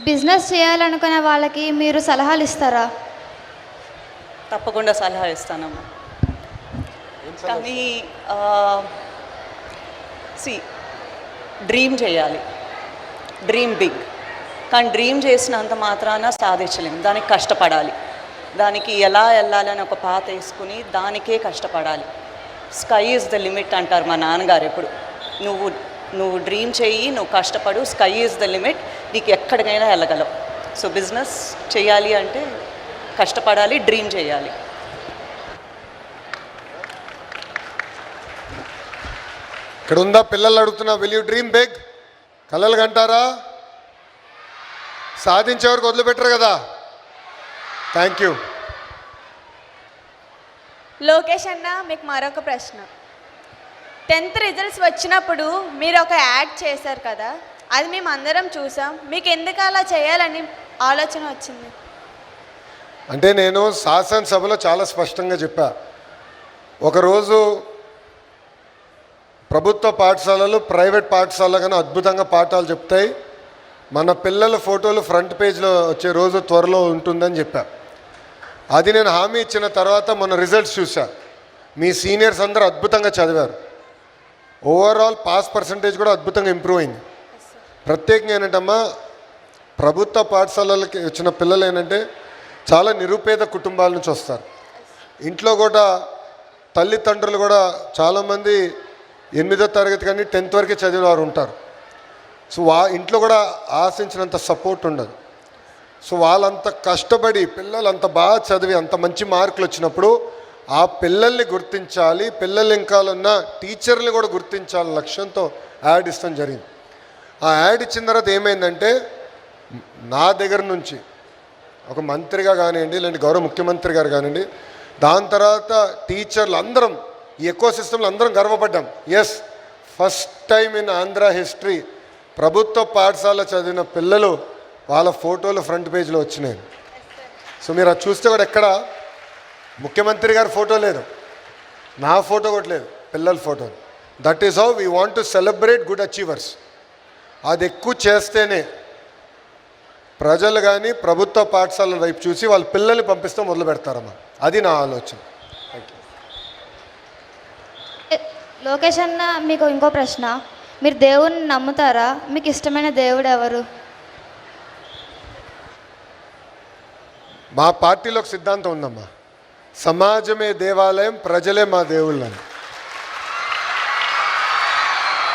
F: బిజినెస్ చేయాలనుకునే వాళ్ళకి మీరు సలహాలు ఇస్తారా?
H: తప్పకుండా సలహా ఇస్తానమ్మా. కానీ డ్రీమ్ చేయాలి, డ్రీమ్ బిగ్. కానీ డ్రీమ్ చేసినంత మాత్రాన సాధించలేము, దానికి కష్టపడాలి. దానికి ఎలా వెళ్ళాలని ఒక పాత వేసుకుని దానికే కష్టపడాలి. స్కై ఈజ్ ద లిమిట్ అంటారు మా నాన్నగారు ఎప్పుడు. నువ్వు డ్రీమ్ చెయ్యి, నువ్వు కష్టపడు, స్కై ఈజ్ ద లిమిట్, నీకు ఎక్కడికైనా వెళ్ళగలవు. సో బిజినెస్ చేయాలి అంటే కష్టపడాలి, డ్రీమ్ చేయాలి.
A: ఇక్కడ ఉందా పిల్లలు అడుగుతున్నా, విల్ యూ డ్రీమ్ బిగ్? కలలు కంటారా? సాధించేవరకు వదిలిపెట్టరు కదా. Thank you.
F: లోకేష్ అన్న, మీకు మరొక ప్రశ్న. 10th రిజల్ట్స్ వచ్చినప్పుడు మీరు ఒక యాడ్ చేశారు కదా, అది మేము అందరం చూసాం. మీకు ఎందుకు అలా చేయాలని ఆలోచన వచ్చింది?
A: అంటే నేను శాసనసభలో చాలా స్పష్టంగా చెప్పా, ఒకరోజు ప్రభుత్వ పాఠశాలలు ప్రైవేట్ పాఠశాలలో కానీ అద్భుతంగా పాఠాలు చెప్తాయి, మన పిల్లల ఫోటోలు ఫ్రంట్ పేజ్లో వచ్చే రోజు త్వరలో ఉంటుందని చెప్పా. అది నేను హామీ ఇచ్చిన తర్వాత మొన్న రిజల్ట్స్ చూసా. మీ సీనియర్స్ అందరూ అద్భుతంగా చదివారు. ఓవరాల్ పాస్ పర్సంటేజ్ కూడా అద్భుతంగా ఇంప్రూవ్ అయింది. ప్రత్యేకంగా ఏంటంటమ్మా, ప్రభుత్వ పాఠశాలలకి వచ్చిన పిల్లలు ఏంటంటే చాలా నిరుపేద కుటుంబాల నుంచి వస్తారు. ఇంట్లో కూడా తల్లిదండ్రులు కూడా చాలామంది 8వ తరగతి కానీ 10th వరకే చదివిన వారు ఉంటారు. సో ఇంట్లో కూడా ఆశించినంత సపోర్ట్ ఉండదు. సో వాళ్ళంత కష్టపడి పిల్లలు అంత బాగా చదివి అంత మంచి మార్కులు వచ్చినప్పుడు ఆ పిల్లల్ని గుర్తించాలి, పిల్లలు ఇంకా ఉన్న టీచర్ని కూడా గుర్తించాలని లక్ష్యంతో యాడ్ ఇస్తాం జరిగింది. ఆ యాడ్ ఇచ్చిన తర్వాత ఏమైందంటే, నా దగ్గర నుంచి ఒక మంత్రిగా కానివ్వండి, లేదంటే గౌరవ ముఖ్యమంత్రి గారు కానివ్వండి, దాని తర్వాత టీచర్లు అందరం ఈ ఎకో సిస్టంలో అందరం గర్వపడ్డాం. Yes, first time in Andhra history ప్రభుత్వ పాఠశాల చదివిన పిల్లలు వాళ్ళ ఫోటోలు ఫ్రంట్ పేజ్లో వచ్చినాయి. సో మీరు అది చూస్తే కూడా ఎక్కడ ముఖ్యమంత్రి గారి ఫోటో లేదు, నా ఫోటో కూడా లేదు, పిల్లల photo. That is how we want to celebrate good achievers. అది ఎక్కువ చేస్తేనే ప్రజలు కానీ ప్రభుత్వ పాఠశాలల వైపు చూసి వాళ్ళ పిల్లల్ని పంపిస్తే మొదలు పెడతారమ్మా. అది నా ఆలోచన.
F: లోకేష్ అన్న, మీకు ఇంకో ప్రశ్న. మీరు దేవుణ్ణి నమ్ముతారా? మీకు ఇష్టమైన దేవుడు ఎవరు?
A: మా పార్టీలో ఒక సిద్ధాంతం ఉందమ్మా, సమాజమే దేవాలయం, ప్రజలే మా దేవుళ్ళని.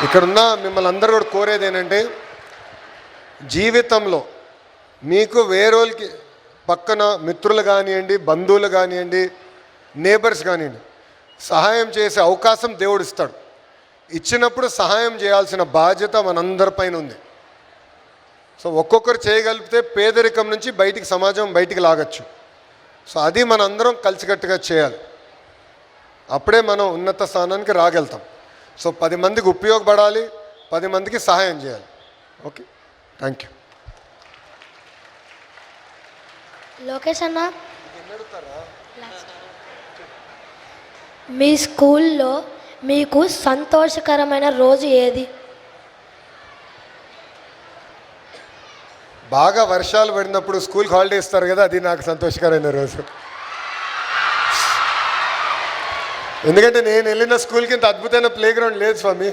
A: ఇక్కడున్న మిమ్మల్ని అందరూ కూడా కోరేది ఏంటంటే, జీవితంలో మీకు వేరేళ్ళకి పక్కన మిత్రులు కానివ్వండి, బంధువులు కానివ్వండి, నేబర్స్ కానివ్వండి, సహాయం చేసే అవకాశం దేవుడు ఇస్తాడు. ఇచ్చినప్పుడు సహాయం చేయాల్సిన బాధ్యత మనందరిపైన ఉంది. సో ఒక్కొక్కరు చేయగలిగితే పేదరికం నుంచి బయటికి, సమాజం బయటికి లాగచ్చు. సో అది మనందరం కలిసికట్టుగా చేయాలి. అప్పుడే మనం ఉన్నత స్థానానికి రాగలుగుతాం. సో 10 మందికి ఉపయోగపడాలి, 10 మందికి సహాయం చేయాలి. Okay, thank you.
J: లోకేష్ అన్న, మీ స్కూల్లో మీకు సంతోషకరమైన రోజు ఏది?
A: బాగా వర్షాలు పడినప్పుడు స్కూల్కి హాలిడే ఇస్తారు కదా, అది నాకు సంతోషకరమైన రోజు. ఎందుకంటే నేను వెళ్ళిన స్కూల్కి ఇంత అద్భుతమైన ప్లే గ్రౌండ్ లేదు స్వామి.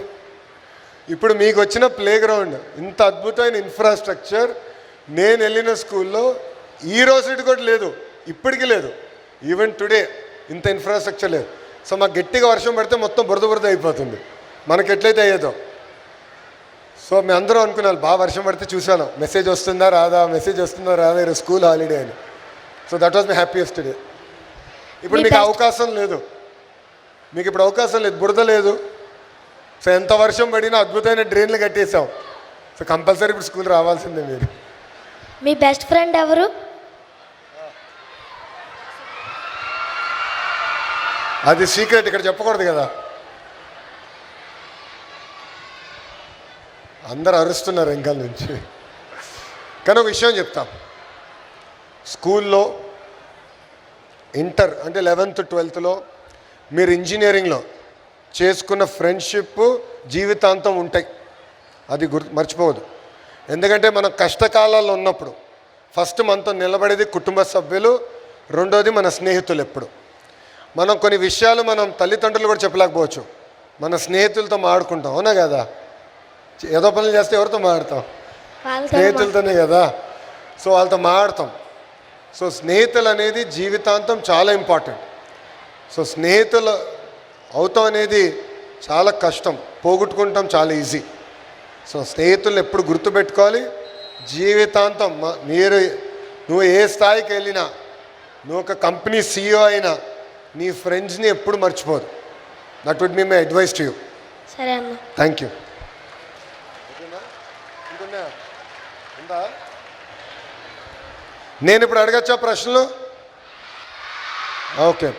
A: ఇప్పుడు మీకు వచ్చిన ప్లే గ్రౌండ్, ఇంత అద్భుతమైన ఇన్ఫ్రాస్ట్రక్చర్ నేను వెళ్ళిన స్కూల్లో ఈ రోజు కూడా లేదు, ఇప్పటికీ లేదు. ఈవెన్ టుడే ఇంత ఇన్ఫ్రాస్ట్రక్చర్ లేదు. సో మాకు గట్టిగా వర్షం పడితే మొత్తం బురద అయిపోతుంది, మనకి ఎట్లయితే అయ్యేదో. సో మేము అందరం అనుకున్నాను, బాగా వర్షం పడితే చూశాను, మెసేజ్ వస్తుందా రాదా, మెసేజ్ వస్తుందా రాదా, ఈరోజు స్కూల్ హాలిడే అని. So that was my happiest day. ఇప్పుడు మీకు అవకాశం లేదు, మీకు ఇప్పుడు అవకాశం లేదు, బురద లేదు. సో ఎంత వర్షం పడినా అద్భుతమైన డ్రైన్లు కట్టేసాం. సో కంపల్సరీ ఇప్పుడు స్కూల్ రావాల్సిందే మీరు.
J: మీ బెస్ట్ ఫ్రెండ్ ఎవరు?
A: అది సీక్రెట్, ఇక్కడ చెప్పకూడదు కదా. అందరు అరుస్తున్నారు వెనకాల నుంచి. కానీ ఒక విషయం చెప్తాం, స్కూల్లో ఇంటర్ అంటే 11th 12thలో మీరు ఇంజనీరింగ్లో చేసుకున్న ఫ్రెండ్షిప్ జీవితాంతం ఉంటాయి, అది మర్చిపోవద్దు. ఎందుకంటే మనం కష్టకాలాల్లో ఉన్నప్పుడు ఫస్ట్ మనతో నిలబడేది కుటుంబ సభ్యులు, రెండోది మన స్నేహితులు. ఎప్పుడు మనం కొన్ని విషయాలు మనం తల్లిదండ్రులు కూడా చెప్పలేకపోవచ్చు, మన స్నేహితులతో మాట్లాడుకుంటాం, అవునా కదా. ఏదో పనులు చేస్తే ఎవరితో మాట్లాడతాం? స్నేహితులతోనే కదా. సో వాళ్ళతో మాట్లాడతాం. సో స్నేహితులు అనేది జీవితాంతం చాలా ఇంపార్టెంట్. సో స్నేహితులు అవుతాం అనేది చాలా కష్టం, పోగొట్టుకుంటాం చాలా ఈజీ. సో స్నేహితులను ఎప్పుడు గుర్తుపెట్టుకోవాలి. జీవితాంతం నువ్వు ఏ స్థాయికి వెళ్ళినా, నువ్వు ఒక కంపెనీ CEO అయినా, నీ ఫ్రెండ్స్ని ఎప్పుడు మర్చిపోదు. That would be my advice to you.
J: సరే అన్న,
A: థ్యాంక్ యూ. నేను ఇప్పుడు అడగచ్చా ప్రశ్నలు? ఓకే,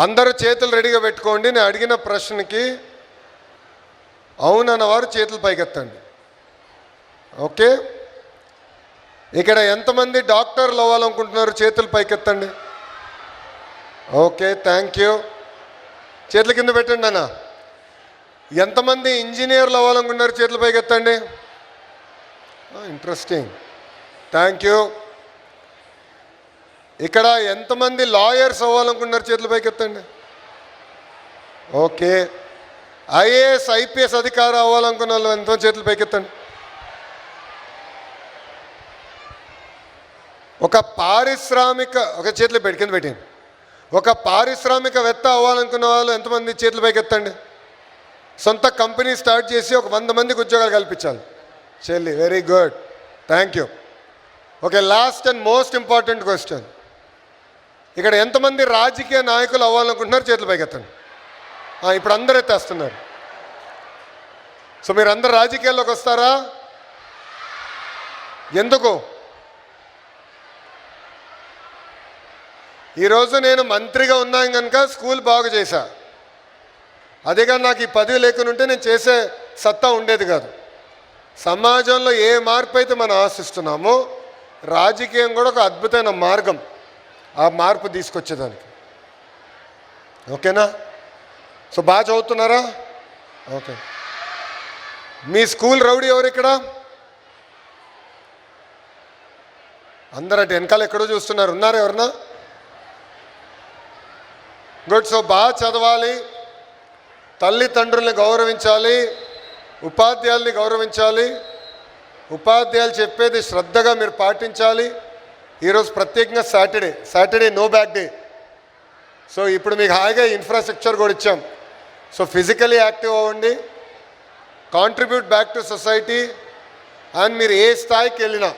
A: అందరూ చేతులు రెడీగా పెట్టుకోండి. నేను అడిగిన ప్రశ్నకి అవునన్నవారు చేతులు పైకెత్తండి. ఓకే, ఇక్కడ ఎంతమంది డాక్టర్లు అవ్వాలనుకుంటున్నారు? చేతులు పైకెత్తండి. Okay, thank you. చేతుల కింద పెట్టండి అన్న. ఎంతమంది ఇంజనీర్లు అవ్వాలనుకుంటున్నారు? చేతులు పైకెత్తండి. Interesting, thank you. ఇక్కడ ఎంతమంది లాయర్స్ అవ్వాలనుకుంటున్నారు? చేతులు పైకెత్తండి. ఓకే, IAS IPS అధికారి అవ్వాలనుకున్న వాళ్ళు ఎంతో చేతులు పైకెత్తండి. ఒక చేతులు కింద పెట్టండి. ఒక పారిశ్రామికవేత్త అవ్వాలనుకున్న వాళ్ళు ఎంతమంది? చేతులు పైకెత్తండి. సొంత కంపెనీ స్టార్ట్ చేసి ఒక 100 మందికి ఉద్యోగాలు కల్పించాలి. చెల్లి, very good, thank you. Okay, last and most important question. ఇక్కడ ఎంతమంది రాజకీయ నాయకులు అవ్వాలనుకుంటున్నారు? చేతులు పైకెత్తండి. ఇప్పుడు అందరూ ఎత్తేస్తున్నారు. సో మీరు అందరు రాజకీయాల్లోకి వస్తారా? ఎందుకు? ఈరోజు నేను మంత్రిగా ఉన్నాను కనుక స్కూల్ బాగు చేశా. అదే కానీ నాకు ఈ పదవి లేకుండా ఉంటే నేను చేసే సత్తా ఉండేది కాదు. సమాజంలో ఏ మార్పు అయితే మనం ఆశిస్తున్నామో, రాజకీయం కూడా ఒక అద్భుతమైన మార్గం ఆ మార్పు తీసుకొచ్చేదానికి. ఓకేనా? సో బాగా చదువుతున్నారా? ఓకే. మీ స్కూల్ రౌడీ ఎవరు ఇక్కడ? అందరూ అటు వెనకాల ఎక్కడో చూస్తున్నారు, ఉన్నారు ఎవరన్నా? గుడ్. సో బాగా చదవాలి, తల్లిదండ్రుల్ని గౌరవించాలి, ఉపాధ్యాయుల్ని గౌరవించాలి, ఉపాధ్యాయులు చెప్పేది శ్రద్ధగా మీరు పాటించాలి. ఈరోజు ప్రత్యేకంగా Saturday no bag day. So ఇప్పుడు మీకు హాయిగా ఇన్ఫ్రాస్ట్రక్చర్ కూడా ఇచ్చాం. సో ఫిజికలీ యాక్టివ్ అవ్వండి, contribute back to society. And మీరు ఏ స్థాయికి వెళ్ళినా,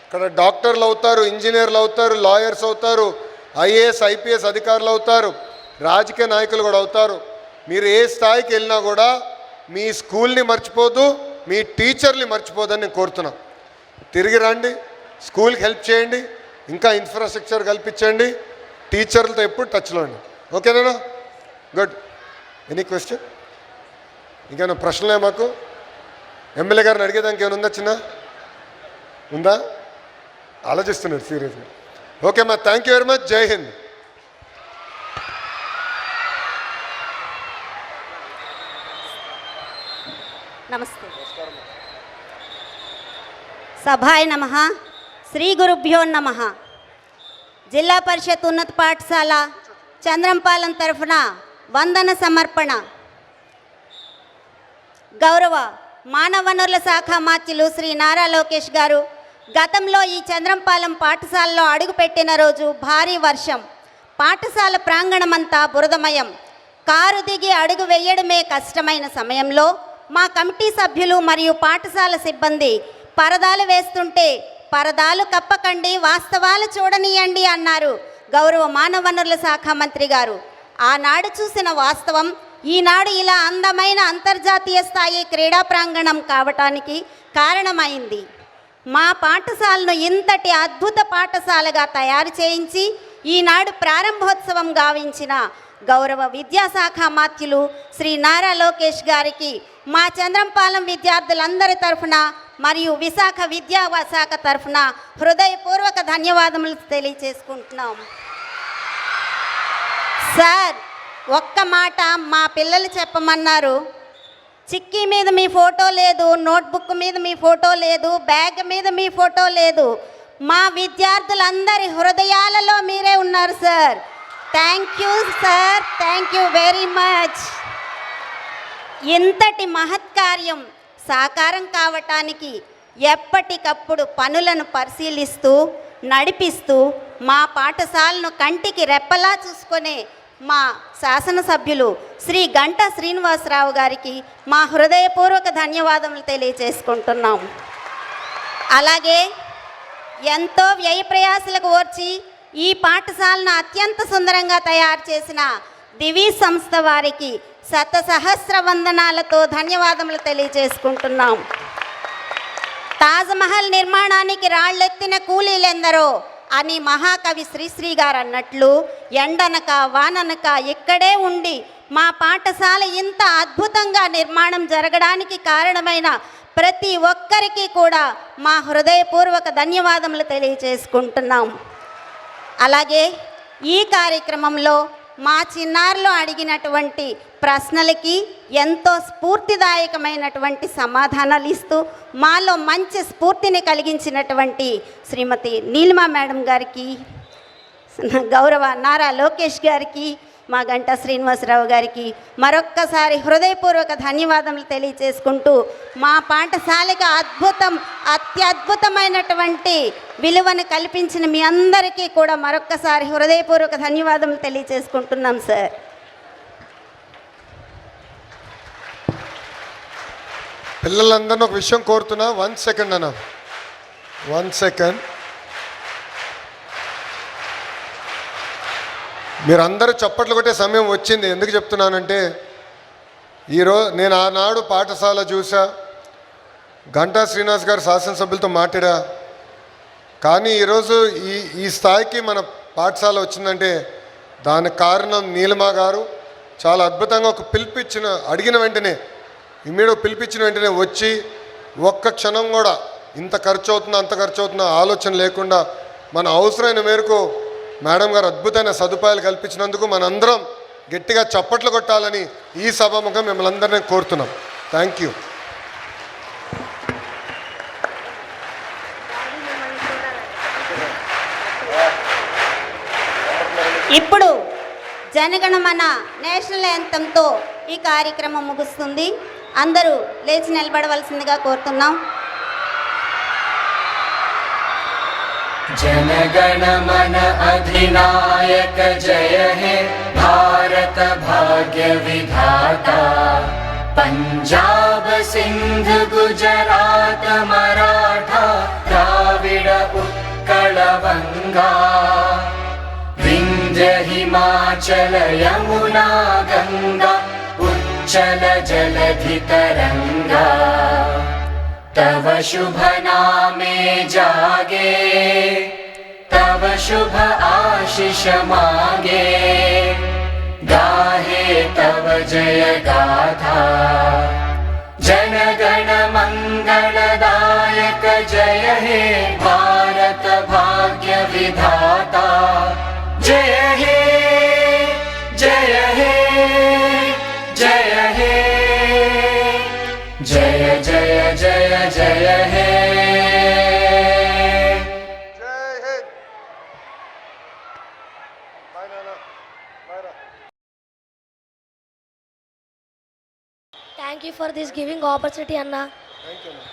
A: ఇక్కడ డాక్టర్లు అవుతారు, ఇంజనీర్లు అవుతారు, లాయర్స్ అవుతారు, ఐఏఎస్ ఐపీఎస్ అధికారులు అవుతారు, రాజకీయ నాయకులు కూడా అవుతారు. మీరు ఏ స్థాయికి వెళ్ళినా కూడా మీ స్కూల్ని మర్చిపోదు, మీ టీచర్ని మర్చిపోదని నేను కోరుతున్నాను. తిరిగి రండి, స్కూల్కి హెల్ప్ చేయండి, ఇంకా ఇన్ఫ్రాస్ట్రక్చర్ కల్పించండి, టీచర్లతో ఎప్పుడు టచ్లో అండి. ఓకేనా? గుడ్. Any question? ఇంకేమైనా ప్రశ్నలే మాకు? ఎమ్మెల్యే గారిని అడిగేదానికి ఏమైనా ఉందా? చిన్న ఉందా? ఆలోచిస్తున్నాడు సీరియస్గా. ఓకే అమ్మా, థ్యాంక్ యూ వెరీ మచ్. జై హింద్.
K: నమస్తే. సభాయ నమః. శ్రీ గురుభ్యో నమః. జిల్లా పరిషత్ ఉన్నత పాఠశాల చంద్రంపాలెం తరఫున వందన సమర్పణ. గౌరవ మానవ వనరుల శాఖ మాత్యులు శ్రీ నారా లోకేష్ గారు గతంలో ఈ చంద్రంపాలెం పాఠశాలలో అడుగుపెట్టిన రోజు భారీ వర్షం, పాఠశాల ప్రాంగణమంతా బురదమయం. కారు దిగి అడుగు వేయడమే కష్టమైన సమయంలో మా కమిటీ సభ్యులు మరియు పాఠశాల సిబ్బంది పరదాలు వేస్తుంటే పరదాలు కప్పకండి, వాస్తవాలు చూడనీయండి అన్నారు గౌరవ మానవ వనరుల శాఖ మంత్రి గారు. ఆనాడు చూసిన వాస్తవం ఈనాడు ఇలా అందమైన అంతర్జాతీయ స్థాయి క్రీడా ప్రాంగణం కావటానికి కారణమైంది. మా పాఠశాలను ఇంతటి అద్భుత పాఠశాలగా తయారు చేయించి ఈనాడు ప్రారంభోత్సవం గావించిన గౌరవ విద్యాశాఖ మాత్యులు శ్రీ నారా లోకేష్ గారికి మా చంద్రంపాలెం విద్యార్థులందరి తరఫున మరియు విశాఖ విద్యాశాఖ తరఫున హృదయపూర్వక ధన్యవాదములు తెలియచేసుకుంటున్నాం. సార్, ఒక్క మాట మా పిల్లలు చెప్పమన్నారు. చిక్కీ మీద మీ ఫోటో లేదు, నోట్బుక్ మీద మీ ఫోటో లేదు, బ్యాగ్ మీద మీ ఫోటో లేదు. మా విద్యార్థులందరి హృదయాలలో మీరే ఉన్నారు sir. Thank you sir, thank you very much. ఇంతటి మహత్కార్యం సాకారం కావటానికి ఎప్పటికప్పుడు పనులను పరిశీలిస్తూ నడిపిస్తూ మా పాఠశాలను కంటికి రెప్పలా చూసుకునే మా శాసనసభ్యులు శ్రీ గంటా శ్రీనివాసరావు గారికి మా హృదయపూర్వక ధన్యవాదములు తెలియజేసుకుంటున్నాం. అలాగే ఎంతో వ్యయ ప్రయాసలకు ఓర్చి ఈ పాఠశాలను అత్యంత సుందరంగా తయారు చేసిన దివి సంస్థ వారికి శతసహస్ర వందనాలతో ధన్యవాదములు తెలియజేసుకుంటున్నాం. తాజ్మహల్ నిర్మాణానికి రాళ్ళెత్తిన కూలీలెందరో అని మహాకవి శ్రీశ్రీ గారు అన్నట్లు ఎండనక వాననక ఇక్కడే ఉండి మా పాఠశాల ఇంత అద్భుతంగా నిర్మాణం జరగడానికి కారణమైన ప్రతి ఒక్కరికి కూడా మా హృదయపూర్వక ధన్యవాదములు తెలియజేసుకుంటున్నాం. అలాగే ఈ కార్యక్రమంలో మా చిన్నారులు అడిగినటువంటి ప్రశ్నలకి ఎంతో స్ఫూర్తిదాయకమైనటువంటి సమాధానాలు ఇస్తూ మాలో మంచి స్ఫూర్తిని కలిగించినటువంటి శ్రీమతి నీలిమా మేడం గారికి, గౌరవ నారా లోకేష్ గారికి, మా గంటా శ్రీనివాసరావు గారికి మరొక్కసారి హృదయపూర్వక ధన్యవాదములు తెలియజేసుకుంటూ మా పాఠశాలకు అత్యద్భుతమైనటువంటి విలువను కల్పించిన మీ అందరికీ కూడా మరొక్కసారి హృదయపూర్వక ధన్యవాదములు తెలియజేసుకుంటున్నాం సార్.
A: పిల్లలందరినీ ఒక విషయం కోరుతున్నా. 1 సెకండ్ అన్న, 1 సెకండ్. మీరందరూ చప్పట్లు కొట్టే సమయం వచ్చింది. ఎందుకు చెప్తున్నానంటే ఈరోజు నేను ఆనాడు పాఠశాల చూసా, గంటా శ్రీనివాస్ గారు శాసనసభ్యులతో మాట్లాడా. కానీ ఈరోజు ఈ స్థాయికి మన పాఠశాల వచ్చిందంటే దానికి కారణం నీలిమా గారు. చాలా అద్భుతంగా ఒక అడిగిన వెంటనే ఇమ్మీడియట్ పిలిపించిన వెంటనే వచ్చి ఒక్క క్షణం కూడా ఇంత ఖర్చు అవుతుందా అంత ఖర్చు అవుతుందా ఆలోచన లేకుండా మన అవసరమైన మేరకు మేడం గారు అద్భుతమైన సదుపాయాలు కల్పించినందుకు మనందరం గట్టిగా చప్పట్లు కొట్టాలని ఈ సభాముఖం మిమ్మల్ని అందరినీ కోరుతున్నాం. Thank you.
K: ఇప్పుడు జనగణమన నేషనల్ యాంథమ్తో ఈ కార్యక్రమం ముగుస్తుంది. అందరూ లేచి నిలబడవలసిందిగా కోరుతున్నాం.
L: जनगणमन अधिनायक जय हे भारत भाग्य विधाता पंजाब सिंध गुजरात मराठा द्राविड उत्कल बंगा विंध्य हिमाचल यमुना गंगा उच्चल जलधि तरंगा तव शुभ नामे जागे तव शुभ आशीष मांगे गाहे तव जय गाथा जनगण मंगलदायक जय हे भारत भाग्य विधाता जय हे जय हे जय हे जय जय जय जय हे
A: జై హింద్. బాయ్ నాన్న. బాయ్ రా.
J: Thank you for this giving opportunity అన్న.
A: థ్యాంక్ యూ అన్న.